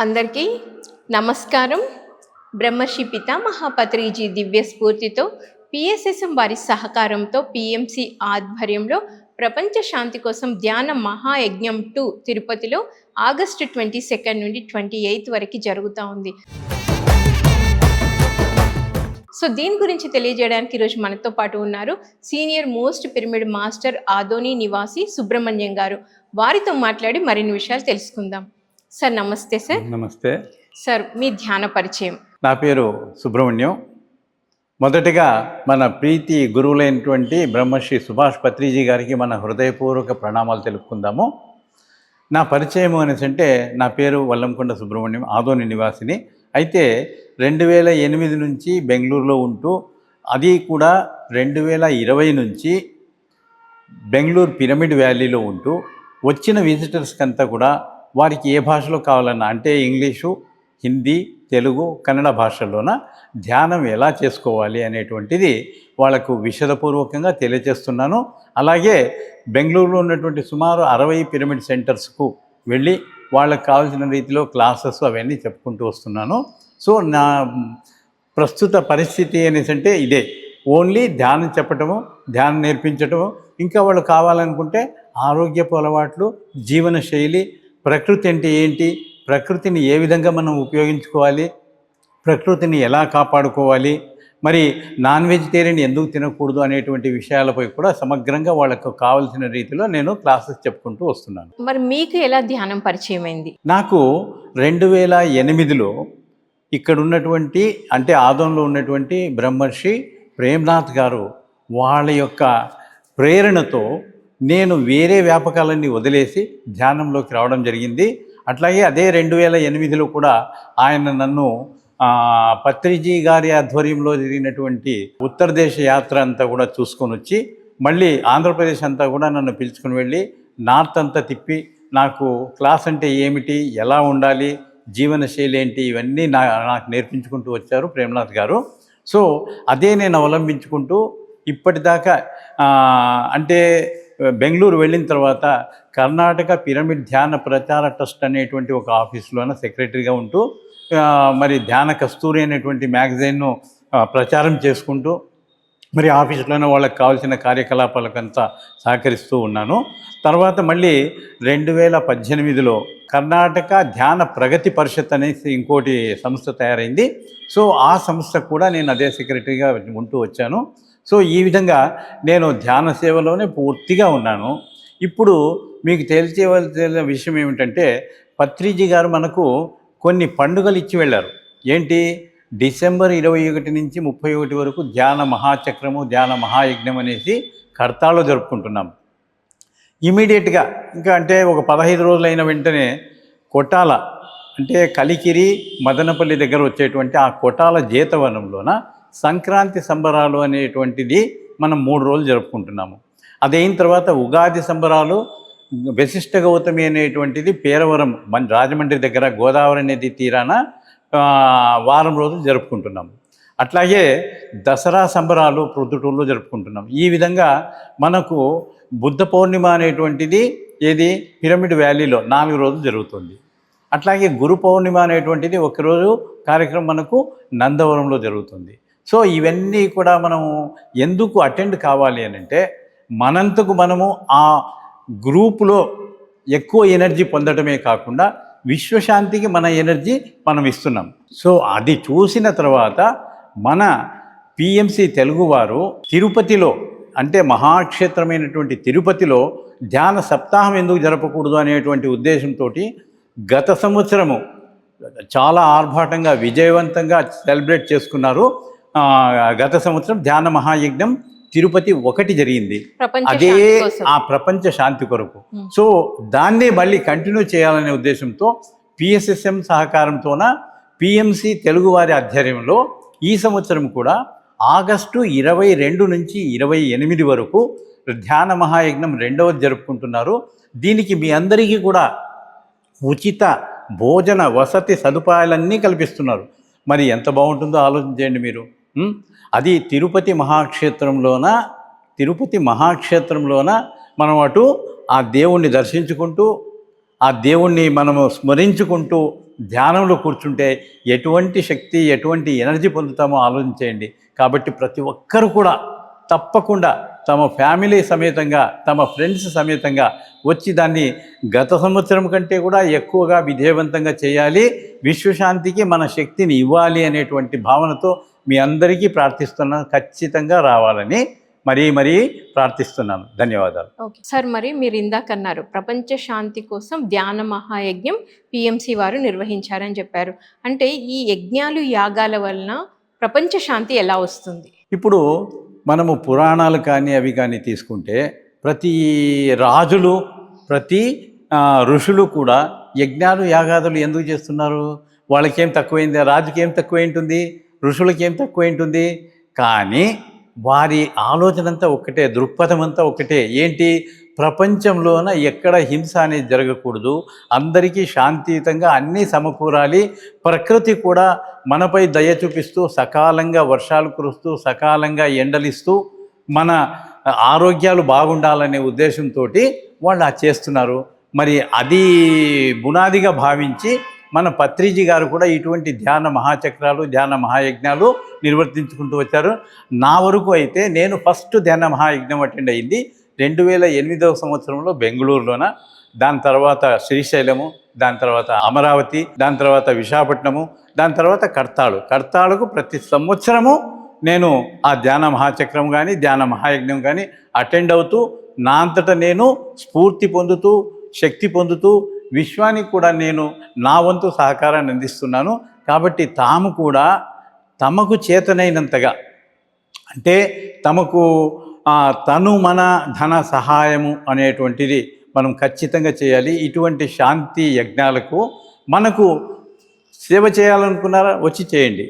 అందరికీ నమస్కారం. బ్రహ్మర్షి పితామహ పత్రిజీ దివ్య స్ఫూర్తితో పిఎస్ఎస్ఎం వారి సహకారంతో పిఎంసి ఆధ్వర్యంలో ప్రపంచ శాంతి కోసం ధ్యాన మహాయజ్ఞం 2 తిరుపతిలో ఆగస్టు 22 నుండి 28 వరకు జరుగుతూ ఉంది. సో దీని గురించి తెలియజేయడానికి ఈరోజు మనతో పాటు ఉన్నారు senior most pyramid master Adoni నివాసి సుబ్రహ్మణ్యం గారు. వారితో మాట్లాడి మరిన్ని విషయాలు తెలుసుకుందాం. సార్ నమస్తే. సార్ నమస్తే సార్, మీ ధ్యాన పరిచయం. నా పేరు సుబ్రహ్మణ్యం. మొదటగా మన ప్రీతి గురువులైనటువంటి బ్రహ్మశ్రీ సుభాష్ పత్రిజీ గారికి మన హృదయపూర్వక ప్రణామాలు తెలుపుకుందాము. నా పరిచయం అనేసి అంటే నా పేరు వల్లంకొండ సుబ్రహ్మణ్యం, ఆదోని నివాసిని. అయితే 2008 నుంచి బెంగళూరులో ఉంటూ, అది కూడా 2020 నుంచి బెంగళూరు పిరమిడ్ వ్యాలీలో ఉంటూ వచ్చిన విజిటర్స్కి అంతా కూడా వారికి ఏ భాషలో కావాలన్నా, అంటే ఇంగ్లీషు, హిందీ, తెలుగు, కన్నడ భాషల్లోన ధ్యానం ఎలా చేసుకోవాలి అనేటువంటిది వాళ్ళకు విశదపూర్వకంగా తెలియజేస్తున్నాను. అలాగే బెంగళూరులో ఉన్నటువంటి సుమారు 60 పిరమిడ్ సెంటర్స్కు వెళ్ళి వాళ్ళకు కావాల్సిన రీతిలో క్లాసెస్ అవన్నీ చెప్పుకుంటూ వస్తున్నాను. సో నా ప్రస్తుత పరిస్థితి అనేసి అంటే ఇదే, ఓన్లీ ధ్యానం చెప్పటము, ధ్యానం నేర్పించటము, ఇంకా వాళ్ళు కావాలనుకుంటే ఆరోగ్యపు అలవాట్లు, జీవన శైలి, ప్రకృతి అంటే ఏంటి, ప్రకృతిని ఏ విధంగా మనం ఉపయోగించుకోవాలి, ప్రకృతిని ఎలా కాపాడుకోవాలి, మరి నాన్ వెజిటేరియన్ ఎందుకు తినకూడదు అనేటువంటి విషయాలపై కూడా సమగ్రంగా వాళ్ళకు కావాల్సిన రీతిలో నేను క్లాసెస్ చెప్పుకుంటూ వస్తున్నాను. మరి మీకు ఎలా ధ్యానం పరిచయం అయింది? నాకు 2008లో ఇక్కడ ఉన్నటువంటి, అంటే ఆదోన్లో ఉన్నటువంటి బ్రహ్మర్షి ప్రేమ్నాథ్ గారు వాళ్ళ యొక్క ప్రేరణతో నేను వేరే వ్యాపకాలన్నీ వదిలేసి ధ్యానంలోకి రావడం జరిగింది. అట్లాగే అదే 2008లో కూడా ఆయన నన్ను పత్రిజీ గారి ఆధ్వర్యంలో జరిగినటువంటి ఉత్తర దేశ యాత్ర అంతా కూడా చూసుకొని వచ్చి, మళ్ళీ ఆంధ్రప్రదేశ్ అంతా కూడా నన్ను పిలుచుకుని వెళ్ళి నార్త్ అంతా తిప్పి నాకు క్లాస్ అంటే ఏమిటి, ఎలా ఉండాలి, జీవన శైలి ఏంటి, ఇవన్నీ నాకు నేర్పించుకుంటూ వచ్చారు ప్రేమ్నాథ్ గారు. సో అదే నేను అవలంబించుకుంటూ ఇప్పటిదాకా, అంటే బెంగళూరు వెళ్ళిన తర్వాత కర్ణాటక పిరమిడ్ ధ్యాన ప్రచార ట్రస్ట్ అనేటువంటి ఒక ఆఫీసులోన సెక్రటరీగా ఉంటూ, మరి ధ్యాన కస్తూరి అనేటువంటి మ్యాగజైన్ను ప్రచారం చేసుకుంటూ, మరి ఆఫీసులోనే వాళ్ళకి కావాల్సిన కార్యకలాపాలకంతా సహకరిస్తూ ఉన్నాను. తర్వాత మళ్ళీ 2018లో కర్ణాటక ధ్యాన ప్రగతి పరిషత్ అనేసి ఇంకోటి సంస్థ తయారైంది. సో ఆ సంస్థకు కూడా నేను అదే సెక్రటరీగా ఉంటూ వచ్చాను. సో ఈ విధంగా నేను ధ్యాన సేవలోనే పూర్తిగా ఉన్నాను. ఇప్పుడు మీకు తెలియవలసిన విషయం ఏమిటంటే, పత్రిజీ గారు మనకు కొన్ని పండుగలు ఇచ్చి వెళ్ళారు. ఏంటి, డిసెంబర్ 21 నుంచి 31 వరకు ధ్యాన మహాచక్రము, ధ్యాన మహాయజ్ఞం అనేసి కర్తాలో జరుపుకుంటున్నాం. ఇమీడియట్గా ఇంకా అంటే ఒక 15 రోజులైన వెంటనే కొటాల, అంటే కలికిరి మదనపల్లి దగ్గర వచ్చేటువంటి ఆ కొటాల జీతవనంలోన సంక్రాంతి సంబరాలు అనేటువంటిది మనం 3 రోజులు జరుపుకుంటున్నాము. అదైన తర్వాత ఉగాది సంబరాలు, వశిష్ఠ గౌతమి అనేటువంటిది పేరవరం మన రాజమండ్రి దగ్గర గోదావరి నది తీరాన వారం రోజులు జరుపుకుంటున్నాము. అట్లాగే దసరా సంబరాలు ప్రొద్దుటూరులో జరుపుకుంటున్నాం. ఈ విధంగా మనకు బుద్ధ పౌర్ణిమ అనేటువంటిది ఏది పిరమిడ్ వ్యాలీలో 4 రోజులు జరుగుతుంది. అట్లాగే గురు పౌర్ణిమ అనేటువంటిది ఒకరోజు కార్యక్రమం మనకు నందవరంలో జరుగుతుంది. సో ఇవన్నీ కూడా మనము ఎందుకు అటెండ్ కావాలి అని అంటే, మనంతకు మనము ఆ గ్రూపులో ఎక్కువ ఎనర్జీ పొందడమే కాకుండా విశ్వశాంతికి మన ఎనర్జీ మనం ఇస్తున్నాం. సో అది చూసిన తర్వాత మన పిఎంసి తెలుగువారు తిరుపతిలో, అంటే మహాక్షేత్రమైనటువంటి తిరుపతిలో ధ్యాన సప్తాహం ఎందుకు జరపకూడదు అనేటువంటి ఉద్దేశంతో గత సంవత్సరము చాలా ఆర్భాటంగా విజయవంతంగా సెలబ్రేట్ చేసుకున్నారు. గత సంవత్సరం ధ్యాన మహాయజ్ఞం తిరుపతి 1 జరిగింది. అదే ఆ ప్రపంచ శాంతి కొరకు. సో దాన్నే మళ్ళీ కంటిన్యూ చేయాలనే ఉద్దేశంతో పిఎస్ఎస్ఎం సహకారంతోన పిఎంసి తెలుగువారి ఆధ్వర్యంలో ఈ సంవత్సరం కూడా ఆగస్టు 22 నుంచి 28 వరకు ధ్యాన మహాయజ్ఞం 2వది జరుపుకుంటున్నారు. దీనికి మీ అందరికీ కూడా ఉచిత భోజన వసతి సదుపాయాలన్నీ కల్పిస్తున్నారు. మరి ఎంత బాగుంటుందో ఆలోచించండి మీరు. అది తిరుపతి మహాక్షేత్రంలోన మనం అటు ఆ దేవుణ్ణి దర్శించుకుంటూ, ఆ దేవుణ్ణి మనము స్మరించుకుంటూ ధ్యానంలో కూర్చుంటే ఎటువంటి శక్తి, ఎటువంటి ఎనర్జీ పొందుతామో ఆలోచించేయండి. కాబట్టి ప్రతి ఒక్కరు కూడా తప్పకుండా తమ ఫ్యామిలీ సమేతంగా, తమ ఫ్రెండ్స్ సమేతంగా వచ్చి దాన్ని గత సంవత్సరం కంటే కూడా ఎక్కువగా విజయవంతంగా చేయాలి, విశ్వశాంతికి మన శక్తిని ఇవ్వాలి అనేటువంటి భావనతో మీ అందరికీ ప్రార్థిస్తున్నాను. ఖచ్చితంగా రావాలని మరీ ప్రార్థిస్తున్నాను. ధన్యవాదాలు. ఓకే సార్, మరి మీరు ఇందాక అన్నారు ప్రపంచ శాంతి కోసం ధ్యాన మహాయజ్ఞం పిఎంసి వారు నిర్వహించారని చెప్పారు. అంటే ఈ యజ్ఞాలు, యాగాల వలన ప్రపంచ శాంతి ఎలా వస్తుంది? ఇప్పుడు మనము పురాణాలు కానీ అవి కానీ తీసుకుంటే ప్రతి రాజులు, ప్రతి ఋషులు కూడా యజ్ఞాలు, యాగాదులు ఎందుకు చేస్తున్నారు? వాళ్ళకేం తక్కువైంది? రాజుకి ఏం తక్కువైంటుంది? ఋషులకి ఏం తక్కువైంటుంది? కానీ వారి ఆలోచన అంతా ఒక్కటే, దృక్పథం అంతా ఒకటే. ఏంటి? ప్రపంచంలోన ఎక్కడ హింస అనేది జరగకూడదు, అందరికీ శాంతియుతంగా అన్నీ సమకూరాలి, ప్రకృతి కూడా మనపై దయ చూపిస్తూ సకాలంగా వర్షాలు కురుస్తూ సకాలంగా ఎండలిస్తూ మన ఆరోగ్యాలు బాగుండాలనే ఉద్దేశంతో వాళ్ళు చేస్తున్నారు. మరి అది బునాదిగా భావించి మన పత్రిజీ గారు కూడా ఇటువంటి ధ్యాన మహాచక్రాలు, ధ్యాన మహాయజ్ఞాలు నిర్వర్తించుకుంటూ వచ్చారు. నా వరకు అయితే నేను ఫస్ట్ ధ్యాన మహాయజ్ఞం అటెండ్ అయింది 2008వ సంవత్సరంలో బెంగళూరులోన. దాని తర్వాత శ్రీశైలము, దాని తర్వాత అమరావతి, దాని తర్వాత విశాఖపట్నము, దాని తర్వాత కర్తాళకు ప్రతి సంవత్సరము నేను ఆ ధ్యాన మహాచక్రం కానీ, ధ్యాన మహాయజ్ఞం కానీ అటెండ్ అవుతూ నా అంతటా నేను స్ఫూర్తి పొందుతూ, శక్తి పొందుతూ విశ్వానికి కూడా నేను నా వంతు సహకారాన్ని అందిస్తున్నాను. కాబట్టి తాము కూడా తమకు చేతనైనంతగా, అంటే తమకు తను మన ధన సహాయము అనేటువంటిది మనం ఖచ్చితంగా చేయాలి. ఇటువంటి శాంతి యజ్ఞాలకు మనకు సేవ చేయాలనుకున్నారా వచ్చి చేయండి,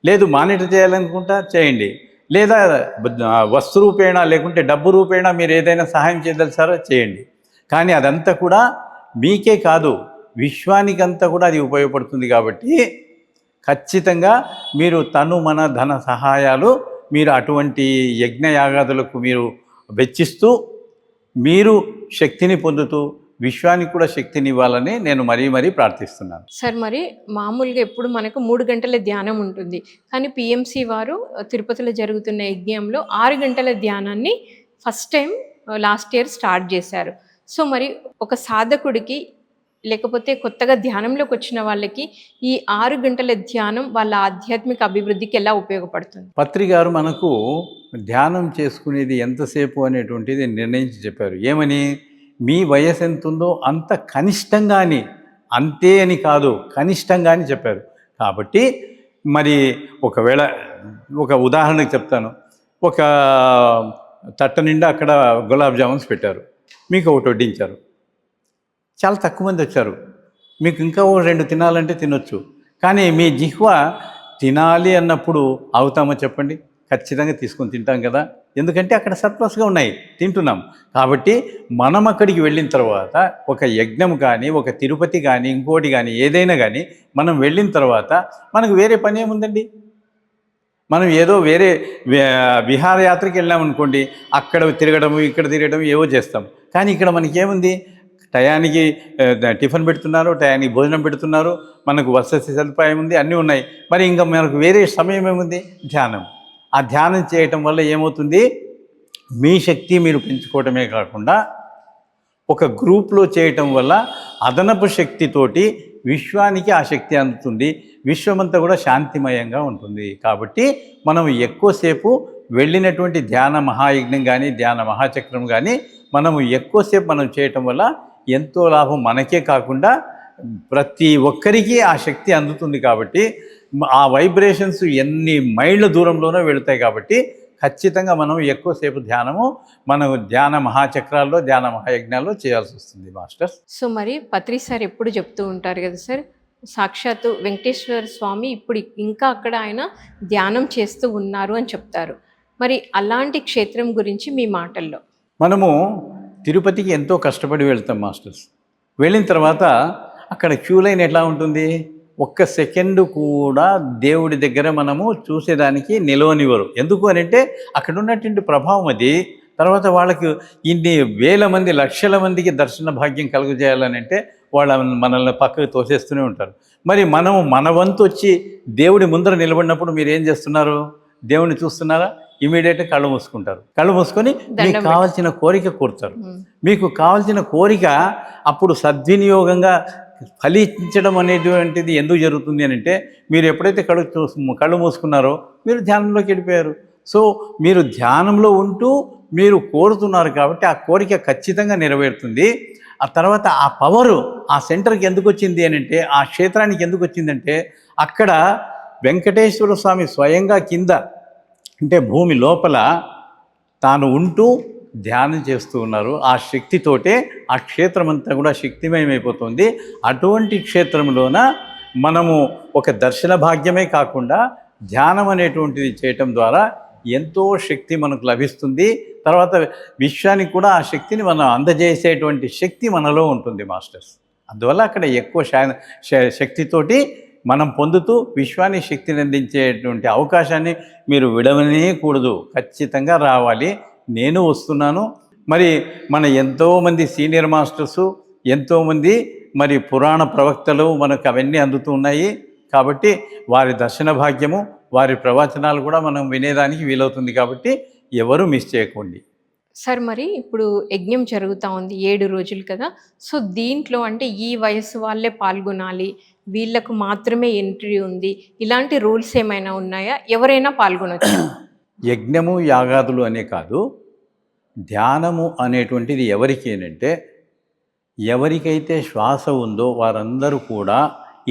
లేదు మానిటర్ చేయాలనుకుంటా చేయండి, లేదా వస్తు రూపేణ లేకుంటే డబ్బు రూపేణ మీరు ఏదైనా సహాయం చేయదలిసారా చేయండి. కానీ అదంతా కూడా మీకే కాదు, విశ్వానికంతా కూడా అది ఉపయోగపడుతుంది. కాబట్టి ఖచ్చితంగా మీరు తను మన ధన సహాయాలు మీరు అటువంటి యజ్ఞయాగాదులకు మీరు వెచ్చిస్తూ మీరు శక్తిని పొందుతూ విశ్వానికి కూడా శక్తిని ఇవ్వాలని నేను మరీ ప్రార్థిస్తున్నాను. సార్, మరి మామూలుగా ఎప్పుడు మనకు 3 గంటల ధ్యానం ఉంటుంది, కానీ పిఎంసి వారు తిరుపతిలో జరుగుతున్న యజ్ఞంలో 6 గంటల ధ్యానాన్ని first time last year start చేశారు. సో మరి ఒక సాధకుడికి, లేకపోతే కొత్తగా ధ్యానంలోకి వచ్చిన వాళ్ళకి ఈ 6 గంటల ధ్యానం వాళ్ళ ఆధ్యాత్మిక అభివృద్ధికి ఎలా ఉపయోగపడుతుంది? పత్రి గారు మనకు ధ్యానం చేసుకునేది ఎంతసేపు అనేటువంటిది నిర్ణయించి చెప్పారు. ఏమని? మీ వయసు ఎంత ఉందో అంత కనిష్టంగాని, అంతే అని కాదు, కనిష్టంగాని చెప్పారు. కాబట్టి మరి ఒకవేళ ఒక ఉదాహరణకు చెప్తాను. ఒక తట్ట నిండా అక్కడ గులాబ్ జామున్స్ పెట్టారు, మీకు ఒకటి వడ్డించారు. చాలా తక్కువ మంది వచ్చారు, మీకు ఇంకా 2 తినాలంటే తినొచ్చు. కానీ మీ జిహ్వ తినాలి అన్నప్పుడు అవుతామో చెప్పండి? ఖచ్చితంగా తీసుకొని తింటాం కదా, ఎందుకంటే అక్కడ సర్ప్లస్గా ఉన్నాయి, తింటున్నాం. కాబట్టి మనం అక్కడికి వెళ్ళిన తర్వాత ఒక యజ్ఞం కానీ, ఒక తిరుపతి కానీ, ఇంకోటి కానీ, ఏదైనా కానీ మనం వెళ్ళిన తర్వాత మనకు వేరే పని ఏముందండి? మనం ఏదో వేరే విహారయాత్రకి వెళ్ళామనుకోండి, అక్కడ తిరగడము, ఇక్కడ తిరగడం ఏవో చేస్తాం. కానీ ఇక్కడ మనకేముంది? టయానికి టిఫిన్ పెడుతున్నారు, టయానికి భోజనం పెడుతున్నారు, మనకు వసతి సదుపాయం ఉంది, అన్నీ ఉన్నాయి. మరి ఇంకా మనకు వేరే సమయం ఏముంది? ధ్యానం. ఆ ధ్యానం చేయటం వల్ల ఏమవుతుంది? మీ శక్తి మీరు పెంచుకోవటమే కాకుండా ఒక గ్రూప్లో చేయటం వల్ల అదనపు శక్తితోటి విశ్వానికి ఆ శక్తి అందుతుంది, విశ్వమంతా కూడా శాంతిమయంగా ఉంటుంది. కాబట్టి మనం ఎక్కువసేపు వెళ్ళినటువంటి ధ్యాన మహాయజ్ఞం కానీ, ధ్యాన మహాచక్రం కానీ మనము ఎక్కువసేపు మనం చేయటం వల్ల ఎంతో లాభం మనకే కాకుండా ప్రతి ఒక్కరికి ఆ శక్తి అందుతుంది. కాబట్టి ఆ వైబ్రేషన్స్ ఎన్ని మైళ్ళ దూరంలోనో వెళుతాయి. కాబట్టి ఖచ్చితంగా మనం ఎక్కువసేపు మనం ధ్యాన మహాచక్రాల్లో, ధ్యాన మహాయజ్ఞాల్లో చేయాల్సి వస్తుంది మాస్టర్స్. సో మరి పత్రి సార్ ఎప్పుడు చెప్తూ ఉంటారు కదా సార్, సాక్షాత్తు వెంకటేశ్వర స్వామి ఇప్పుడు ఇంకా అక్కడ ఆయన ధ్యానం చేస్తూ ఉన్నారు అని చెప్తారు. మరి అలాంటి క్షేత్రం గురించి మీ మాటల్లో. మనము తిరుపతికి ఎంతో కష్టపడి వెళ్తాం మాస్టర్స్. వెళ్ళిన తర్వాత అక్కడ క్యూ లైన్ ఎట్లా ఉంటుంది? 1 సెకండ్ కూడా దేవుడి దగ్గర మనము చూసేదానికి నిలవనివ్వరు. ఎందుకు అని అంటే అక్కడ ఉన్నటువంటి ప్రభావం అది. తర్వాత వాళ్ళకి ఇన్ని వేల మంది, లక్షల మందికి దర్శన భాగ్యం కలుగజేయాలని అంటే వాళ్ళ మనల్ని పక్కకు తోసేస్తూనే ఉంటారు. మరి మనం మన వంతు వచ్చి దేవుడి ముందర నిలబడినప్పుడు మీరు ఏం చేస్తున్నారు? దేవుడిని చూస్తున్నారా? ఇమీడియట్గా కళ్ళు మూసుకుంటారు. కళ్ళు మూసుకొని మీకు కావాల్సిన కోరిక కోరుతారు. మీకు కావాల్సిన కోరిక అప్పుడు సద్వినియోగంగా ఫలించడం అనేటువంటిది ఎందుకు జరుగుతుంది అని అంటే, మీరు ఎప్పుడైతే కళ్ళు మూసుకున్నారో మీరు ధ్యానంలోకి వెళ్ళిపోయారు. సో మీరు ధ్యానంలో ఉంటూ మీరు కోరుతున్నారు కాబట్టి ఆ కోరిక ఖచ్చితంగా నెరవేరుతుంది. ఆ తర్వాత ఆ పవరు ఆ సెంటర్కి ఎందుకు వచ్చింది అని అంటే, ఆ క్షేత్రానికి ఎందుకు వచ్చిందంటే, అక్కడ వెంకటేశ్వర స్వామి స్వయంగా కింద అంటే భూమి లోపల తాను ఉంటూ ధ్యానం చేస్తూ ఉన్నారు. ఆ శక్తితోటే ఆ క్షేత్రం అంతా కూడా శక్తిమయమైపోతుంది. అటువంటి క్షేత్రంలోన మనము ఒక దర్శన భాగ్యమే కాకుండా ధ్యానం అనేటువంటిది చేయటం ద్వారా ఎంతో శక్తి మనకు లభిస్తుంది. తర్వాత విశ్వానికి కూడా ఆ శక్తిని మనం అందజేసేటువంటి శక్తి మనలో ఉంటుంది మాస్టర్స్. అందువల్ల అక్కడ ఎక్కువ శక్తితోటి మనం పొందుతూ విశ్వానికి శక్తిని అందించేటువంటి అవకాశాన్ని మీరు విడవనేయకూడదు. ఖచ్చితంగా రావాలి. నేను వస్తున్నాను. మరి మన ఎంతోమంది సీనియర్ మాస్టర్సు, ఎంతోమంది మరి పురాణ ప్రవక్తలు మనకు అవన్నీ అందుతూ ఉన్నాయి. కాబట్టి వారి దర్శన భాగ్యము, వారి ప్రవచనాలు కూడా మనం వినేదానికి వీలవుతుంది. కాబట్టి ఎవరు మిస్ చేయకండి. సార్ మరి ఇప్పుడు యజ్ఞం జరుగుతూ ఉంది 7 రోజులు కదా. సో దీంట్లో అంటే ఈ వయసు వాళ్ళే పాల్గొనాలి, వీళ్ళకు మాత్రమే ఎంట్రీ ఉంది, ఇలాంటి రూల్స్ ఏమైనా ఉన్నాయా? ఎవరైనా పాల్గొనొచ్చు? యజ్ఞము యాగాదులు అనే కాదు, ధ్యానము అనేటువంటిది ఎవరికి అంటే, ఎవరికైతే శ్వాస ఉందో వారందరూ కూడా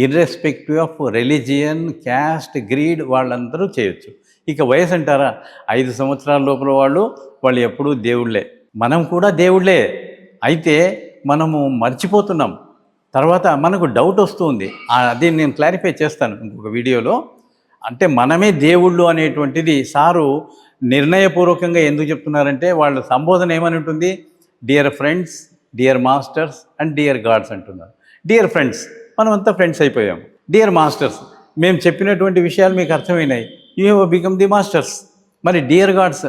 irrespective of religion, caste, greed వాళ్ళందరూ చేయొచ్చు. ఇక వయసు అంటారా, 5 సంవత్సరాల లోపల వాళ్ళు ఎప్పుడూ దేవుళ్ళే. మనం కూడా దేవుళ్ళే. అయితే మనము మర్చిపోతున్నాం. తర్వాత మనకు డౌట్ వస్తుంది. అది నేను క్లారిఫై చేస్తాను ఇంకొక వీడియోలో. అంటే మనమే దేవుళ్ళు అనేటువంటిది సారు నిర్ణయపూర్వకంగా ఎందుకు చెప్తున్నారంటే, వాళ్ళ సంబోధన ఏమని ఉంటుంది? Dear friends, dear masters and dear gods అంటున్నారు. డియర్ ఫ్రెండ్స్, మనమంతా ఫ్రెండ్స్ అయిపోయాము. డియర్ మాస్టర్స్, మేము చెప్పినటువంటి విషయాలు మీకు అర్థమైనాయి, you have become the masters. మరి డియర్ గాడ్స్,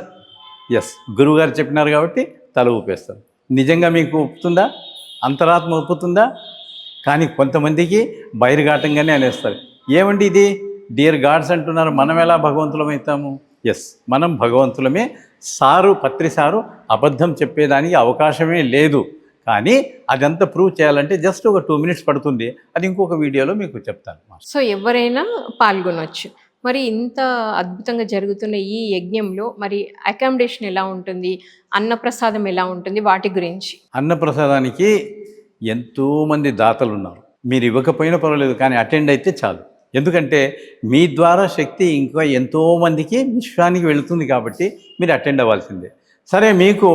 ఎస్, గురువుగారు చెప్పినారు కాబట్టి తల ఊపేస్తారు. నిజంగా మీకు ఒప్పుతుందా? అంతరాత్మ ఒప్పుతుందా? కానీ కొంతమందికి బహిర్ఘాటంగానే అనేస్తారు. ఏమండి ఇది డియర్ గాడ్స్ అంటున్నారు, మనం ఎలా భగవంతులమవుతాము? ఎస్, మనం భగవంతులమే. పత్రి సారు అబద్ధం చెప్పేదానికి అవకాశమే లేదు. కానీ అదంతా ప్రూవ్ చేయాలంటే జస్ట్ ఒక 2 minutes పడుతుంది. అది ఇంకొక వీడియోలో మీకు చెప్తాను. సో ఎవరైనా పాల్గొనవచ్చు. మరి ఇంత అద్భుతంగా జరుగుతున్న ఈ యజ్ఞంలో మరి అకామిడేషన్ ఎలా ఉంటుంది, అన్నప్రసాదం ఎలా ఉంటుంది, వాటి గురించి? అన్నప్రసాదానికి ఎంతోమంది దాతలు ఉన్నారు. మీరు ఇవ్వకపోయినా పర్వాలేదు, కానీ అటెండ్ అయితే చాలు. ఎందుకంటే మీ ద్వారా శక్తి ఇంకా ఎంతోమందికి విశ్వానికి వెళుతుంది కాబట్టి మీరు అటెండ్ అవ్వాల్సిందే. సరే, మీకు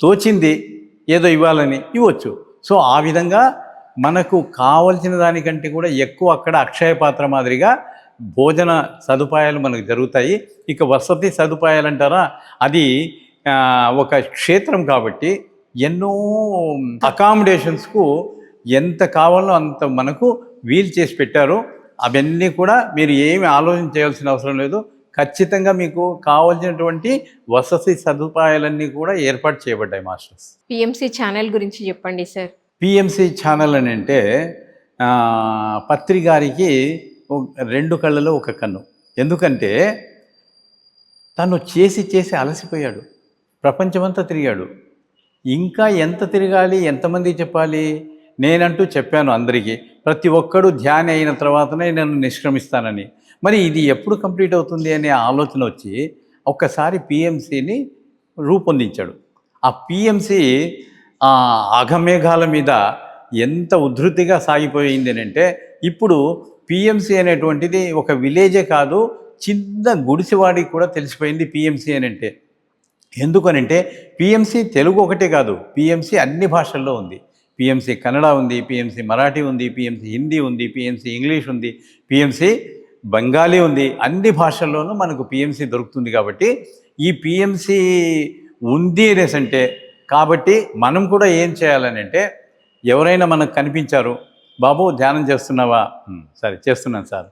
తోచింది ఏదో ఇవ్వాలని ఇవ్వచ్చు. సో ఆ విధంగా మనకు కావలసిన దానికంటే కూడా ఎక్కువ అక్కడ అక్షయ పాత్ర మాదిరిగా భోజన సదుపాయాలు మనకు జరుగుతాయి. ఇక వసతి సదుపాయాలు అంటారా, అది ఒక క్షేత్రం కాబట్టి ఎన్నో అకామిడేషన్స్కు ఎంత కావాలో అంత మనకు వీలు చేసి పెట్టారు. అవన్నీ కూడా మీరు ఏమి ఆలోచన చేయాల్సిన అవసరం లేదు. ఖచ్చితంగా మీకు కావాల్సినటువంటి వసతి సదుపాయాలన్నీ కూడా ఏర్పాటు చేయబడ్డాయి మాస్టర్స్. పిఎంసి ఛానల్ గురించి చెప్పండి సార్. పిఎంసి ఛానల్ అని అంటే పత్రి గారికి 2 కళ్ళలో 1 కన్ను. ఎందుకంటే తను చేసి అలసిపోయాడు, ప్రపంచమంతా తిరిగాడు. ఇంకా ఎంత తిరగాలి, ఎంతమందికి చెప్పాలి? నేనంటూ చెప్పాను అందరికీ, ప్రతి ఒక్కడు ధ్యానం అయిన తర్వాతనే నేను నిష్క్రమిస్తానని. మరి ఇది ఎప్పుడు కంప్లీట్ అవుతుంది అనే ఆలోచన వచ్చి ఒక్కసారి పిఎంసిని రూపొందించాడు. ఆ పిఎంసి అఘమేఘాల మీద ఎంత ఉధృతిగా సాగిపోయింది అంటే, ఇప్పుడు పిఎంసి అనేటువంటిది ఒక విలేజే కాదు, చిన్న గుడిసెవాడికి కూడా తెలిసిపోయింది పిఎంసి అని అంటే. ఎందుకనంటే పిఎంసి తెలుగు ఒకటే కాదు, పిఎంసి అన్ని భాషల్లో ఉంది. పిఎంసి కన్నడ ఉంది, పిఎంసి మరాఠీ ఉంది, పిఎంసి హిందీ ఉంది, పిఎంసి ఇంగ్లీష్ ఉంది, పిఎంసి బెంగాలీ ఉంది. అన్ని భాషల్లోనూ మనకు పిఎంసి దొరుకుతుంది. కాబట్టి ఈ పిఎంసి ఉంది అనేసి అంటే, కాబట్టి మనం కూడా ఏం చేయాలని అంటే, ఎవరైనా మనకు కనిపించారు, బాబు ధ్యానం చేస్తున్నావా? సరే చేస్తున్నాను సార్.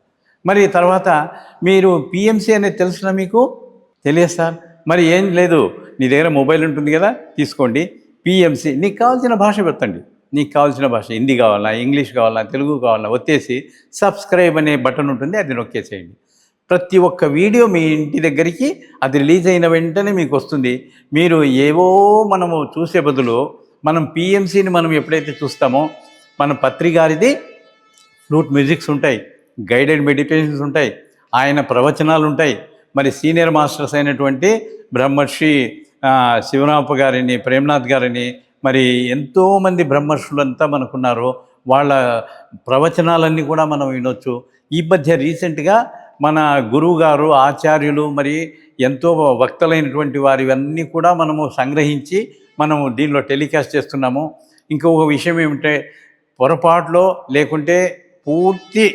మరి తర్వాత మీరు పిఎంసి అనేది తెలుసునా? మీకు తెలియదు సార్. మరి ఏం లేదు, నీ దగ్గర మొబైల్ ఉంటుంది కదా, తీసుకోండి, పిఎంసి నీకు కావాల్సిన భాష పెట్టండి. నీకు కావాల్సిన భాష హిందీ కావాలా, ఇంగ్లీష్ కావాలా, తెలుగు కావాలా, వచ్చేసి సబ్స్క్రైబ్ అనే బటన్ ఉంటుంది, అది నొక్కేసేయండి. ప్రతి ఒక్క వీడియో మీ ఇంటి దగ్గరికి అది రిలీజ్ అయిన వెంటనే మీకు వస్తుంది. మీరు ఏవో మనము చూసే బదులు మనం పిఎంసిని మనం ఎప్పుడైతే చూస్తామో, మన పత్రికారిది ఫ్లూట్ మ్యూజిక్స్ ఉంటాయి, గైడెడ్ మెడిటేషన్స్ ఉంటాయి, ఆయన ప్రవచనాలు ఉంటాయి. మరి సీనియర్ మాస్టర్స్ అయినటువంటి బ్రహ్మర్షి శివరామప్ప గారిని, ప్రేమ్నాథ్ గారిని, మరి ఎంతోమంది బ్రహ్మర్షులంతా మనకున్నారు. వాళ్ళ ప్రవచనాలన్నీ కూడా మనం వినొచ్చు. ఈ మధ్య రీసెంట్గా మన గురువు గారు, ఆచార్యులు, మరి ఎంతో వక్తలైనటువంటి వారివన్నీ కూడా మనము సంగ్రహించి మనము దీనిలో టెలికాస్ట్ చేస్తున్నాము. ఇంకొక విషయం ఏమిటంటే, పొరపాటులో లేకుంటే పూర్తి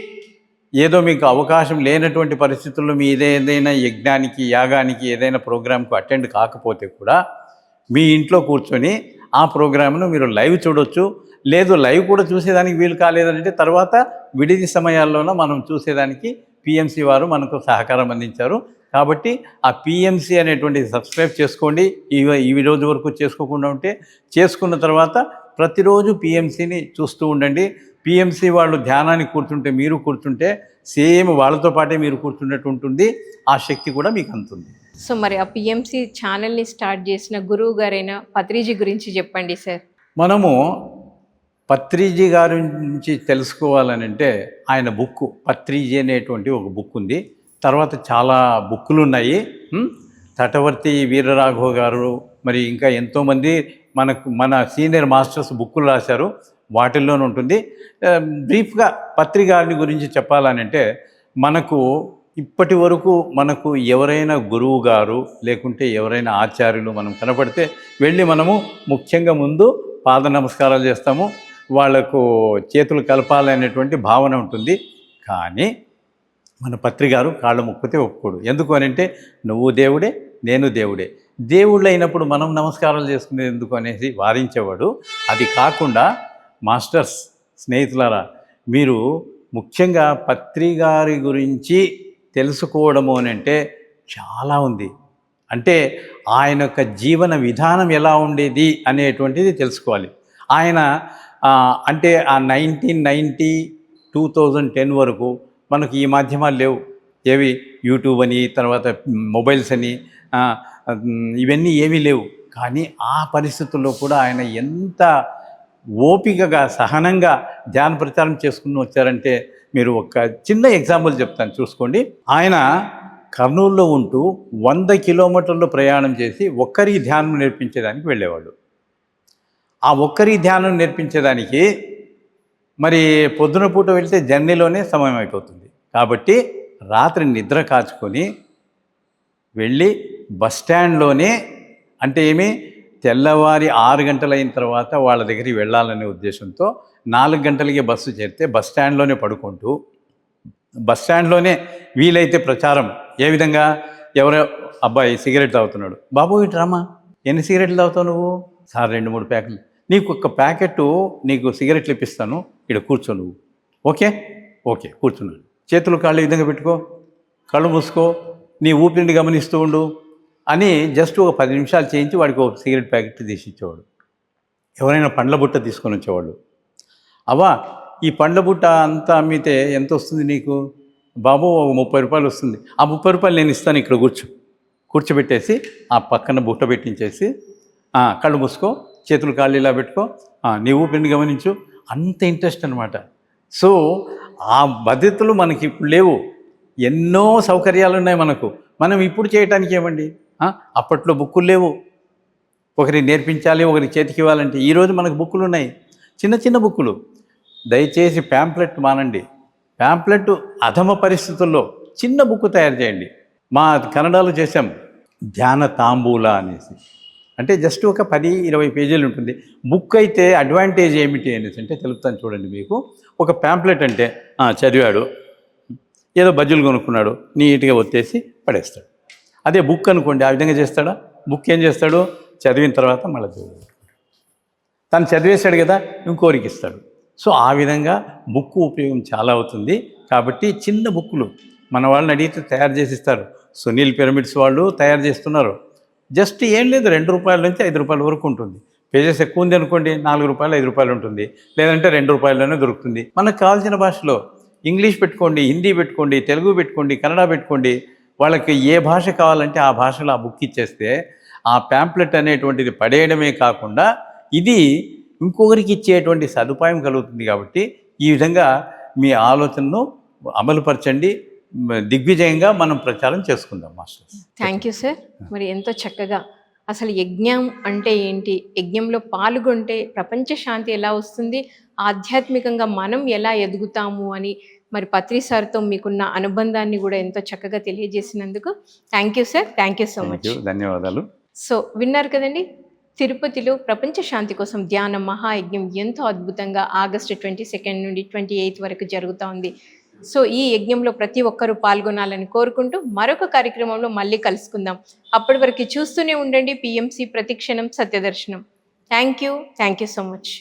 ఏదో మీకు అవకాశం లేనటువంటి పరిస్థితుల్లో మీ ఏదైనా యజ్ఞానికి, యాగానికి, ఏదైనా ప్రోగ్రాంకు అటెండ్ కాకపోతే కూడా మీ ఇంట్లో కూర్చొని ఆ ప్రోగ్రామ్ను మీరు లైవ్ చూడొచ్చు. లేదు లైవ్ కూడా చూసేదానికి వీలు కాలేదంటే తర్వాత విడిది సమయాల్లోనూ మనం చూసేదానికి పిఎంసి వారు మనకు సహకారం అందించారు. కాబట్టి ఆ పిఎంసి అనేటువంటి సబ్స్క్రైబ్ చేసుకోండి. ఈ రోజు వరకు చేసుకోకుండా ఉంటే చేసుకున్న తర్వాత ప్రతిరోజు పిఎంసిని చూస్తూ ఉండండి. పిఎంసి వాళ్ళు ధ్యానానికి కూర్చుంటే మీరు కూర్చుంటే సేమ్ వాళ్ళతో పాటే మీరు కూర్చున్నట్టు ఉంటుంది. ఆ శక్తి కూడా మీకు అందుతుంది. సో మరి ఆ పిఎంసి ఛానల్ని స్టార్ట్ చేసిన గురువు గారైన పత్రిజీ గురించి చెప్పండి సార్. మనము పత్రిజీ గారి నుంచి తెలుసుకోవాలనంటే ఆయన బుక్ పత్రిజీ అనేటువంటి ఒక బుక్ ఉంది. తర్వాత చాలా బుక్కులు ఉన్నాయి. తటవర్తి వీరరాఘవ గారు, మరి ఇంకా ఎంతోమంది మన సీనియర్ మాస్టర్స్ బుక్కులు రాశారు. వాటిల్లోనే ఉంటుంది. బ్రీఫ్గా పత్రికారిని గురించి చెప్పాలనంటే, మనకు ఇప్పటి వరకు మనకు ఎవరైనా గురువు గారు లేకుంటే ఎవరైనా ఆచార్యులు మనం కనపడితే వెళ్ళి మనము ముఖ్యంగా ముందు పాద నమస్కారాలు చేస్తాము. వాళ్లకు చేతులు కలపాలనేటువంటి భావన ఉంటుంది. కానీ మన పత్రికారు కాళ్ళు మొక్కితే ఒప్పుకోడు. ఎందుకు అనంటే, నువ్వు దేవుడే, నేను దేవుడే, దేవుళ్ళు అయినప్పుడు మనం నమస్కారాలు చేసుకునేది ఎందుకు అనేసి వారించేవాడు. అది కాకుండా మాస్టర్స్, స్నేహితులారా, మీరు ముఖ్యంగా పత్రికారి గురించి తెలుసుకోవడము అని అంటే చాలా ఉంది. అంటే ఆయన యొక్క జీవన విధానం ఎలా ఉండేది అనేటువంటిది తెలుసుకోవాలి. ఆయన అంటే ఆ 1990, 2010 వరకు మనకు ఈ మాధ్యమాలు లేవు. ఏవి యూట్యూబ్ అని, తర్వాత మొబైల్స్ అని, ఇవన్నీ ఏమీ లేవు. కానీ ఆ పరిస్థితుల్లో కూడా ఆయన ఎంత ఓపికగా, సహనంగా ధ్యాన ప్రచారం చేసుకుని వచ్చారంటే, మీరు ఒక చిన్న ఎగ్జాంపుల్ చెప్తాను చూసుకోండి. ఆయన కర్నూలులో ఉంటూ 100 కిలోమీటర్లు ప్రయాణం చేసి ఒక్కరికి ధ్యానం నేర్పించేదానికి వెళ్ళేవాళ్ళు. ఆ ఒక్కరికి ధ్యానం నేర్పించేదానికి మరి పొద్దున పూట వెళ్తే జర్నీలోనే సమయం అయిపోతుంది. కాబట్టి రాత్రి నిద్ర కాచుకొని వెళ్ళి బస్టాండ్లోనే, అంటే ఏమి, తెల్లవారి 6 గంటలైన తర్వాత వాళ్ళ దగ్గరికి వెళ్ళాలనే ఉద్దేశంతో 4 గంటలకే బస్సు చేరితే బస్టాండ్లోనే పడుకుంటూ, బస్టాండ్లోనే వీలైతే ప్రచారం. ఏ విధంగా? ఎవరో అబ్బాయి సిగరెట్ తాగుతున్నాడు, బాబు ఇటు రామా, ఎన్ని సిగరెట్లు తాగుతావు నువ్వు? సార్ 2-3 ప్యాకెట్లు. నీకు ఒక ప్యాకెట్టు, నీకు సిగరెట్లు ఇప్పిస్తాను, ఇక్కడ కూర్చో నువ్వు. ఓకే ఓకే కూర్చున్నాడు. చేతులు కాళ్ళు ఈ విధంగా పెట్టుకో, కళ్ళు మూసుకో, నీ ఊపిరిని గమనిస్తూ ఉండు అని జస్ట్ ఒక 10 నిమిషాలు చేయించి వాడికి ఒక సిగరెట్ ప్యాకెట్ తీసి ఇచ్చేవాడు. ఎవరైనా పండ్ల బుట్ట తీసుకొని వచ్చేవాళ్ళు. అవ్వా, ఈ పండ్ల బుట్ట అంతా అమ్మితే ఎంత వస్తుంది నీకు? బాబు ఒక 30 రూపాయలు వస్తుంది. ఆ 30 రూపాయలు నేను ఇస్తాను, ఇక్కడ కూర్చోబెట్టేసి ఆ పక్కన బుట్ట పెట్టించేసి, కళ్ళు మూసుకో, చేతులు కాళ్ళు ఇలా పెట్టుకో, నీ ఊపిరిని గమనించు. అంత ఇంట్రెస్ట్ అనమాట. సో ఆ పద్ధతులు మనకి ఇప్పుడు లేవు. ఎన్నో సౌకర్యాలు ఉన్నాయి మనకు. మనం ఇప్పుడు చేయటానికి ఏమండి? అప్పట్లో బుక్కులు లేవు. ఒకరికి నేర్పించాలి, ఒకరికి చేతికి ఇవ్వాలంటే. ఈరోజు మనకు బుక్కులు ఉన్నాయి, చిన్న చిన్న బుక్కులు. దయచేసి ప్యాంప్లెట్ మానండి. ప్యాంప్లెట్ అధమ పరిస్థితుల్లో చిన్న బుక్ తయారు చేయండి. మా కన్నడలో చేసాం, ధ్యాన తాంబూల అనేసి. అంటే జస్ట్ ఒక 10-20 పేజీలు ఉంటుంది. బుక్ అయితే అడ్వాంటేజ్ ఏమిటి అనేసి అంటే తెలుపుతాను చూడండి మీకు. ఒక ప్యాంప్లెట్ అంటే చదివాడు, ఏదో బజ్జులు కొనుక్కున్నాడు, నీట్గా ఒత్తేసి పడేస్తాడు. అదే బుక్ అనుకోండి, ఆ విధంగా చేస్తాడా? బుక్ ఏం చేస్తాడు? చదివిన తర్వాత మళ్ళీ చదువు, తను చదివేశాడు కదా, ఇంకోరికి ఇస్తాడు. సో ఆ విధంగా బుక్ ఉపయోగం చాలా అవుతుంది. కాబట్టి చిన్న బుక్కులు మన వాళ్ళని అడిగితే తయారు చేసి ఇస్తారు. సునీల్ పిరమిడ్స్ వాళ్ళు తయారు చేస్తున్నారు. జస్ట్ ఏం లేదు, 2 రూపాయల నుంచి 5 రూపాయల వరకు ఉంటుంది. పేజెస్ ఎక్కువ ఉంది అనుకోండి, ₹4 ₹5 ఉంటుంది, లేదంటే ₹2లోనే దొరుకుతుంది. మనకు కావాల్సిన భాషలో ఇంగ్లీష్ పెట్టుకోండి, హిందీ పెట్టుకోండి, తెలుగు పెట్టుకోండి, కన్నడ పెట్టుకోండి. వాళ్ళకి ఏ భాష కావాలంటే ఆ భాషలో ఆ బుక్ ఇచ్చేస్తే ఆ ప్యాంప్లెట్ అనేటువంటిది పడేయడమే కాకుండా ఇది ఇంకొకరికి ఇచ్చేటువంటి సదుపాయం కలుగుతుంది. కాబట్టి ఈ విధంగా మీ ఆలోచనను అమలుపరచండి. దిగ్విజయంగా మనం ప్రచారం చేసుకుందాం మాస్టర్స్. Thank you sir. మరి ఎంతో చక్కగా అసలు యజ్ఞం అంటే ఏంటి, యజ్ఞంలో పాల్గొంటే ప్రపంచ శాంతి ఎలా వస్తుంది, ఆధ్యాత్మికంగా మనం ఎలా ఎదుగుతాము అని మరి పత్రి సార్తో మీకున్న అనుబంధాన్ని కూడా ఎంతో చక్కగా తెలియజేసినందుకు thank you sir. Thank you so much. ధన్యవాదాలు. సో విన్నారు కదండి, తిరుపతిలో ప్రపంచ శాంతి కోసం ధ్యాన మహాయజ్ఞం ఎంతో అద్భుతంగా ఆగస్టు 22 నుండి 28 వరకు జరుగుతూ ఉంది. సో ఈ యజ్ఞంలో ప్రతి ఒక్కరూ పాల్గొనాలని కోరుకుంటూ మరొక కార్యక్రమంలో మళ్ళీ కలుసుకుందాం. అప్పటి వరకు చూస్తూనే ఉండండి PMC ప్రతిక్షణం సత్యదర్శనం. Thank you so much.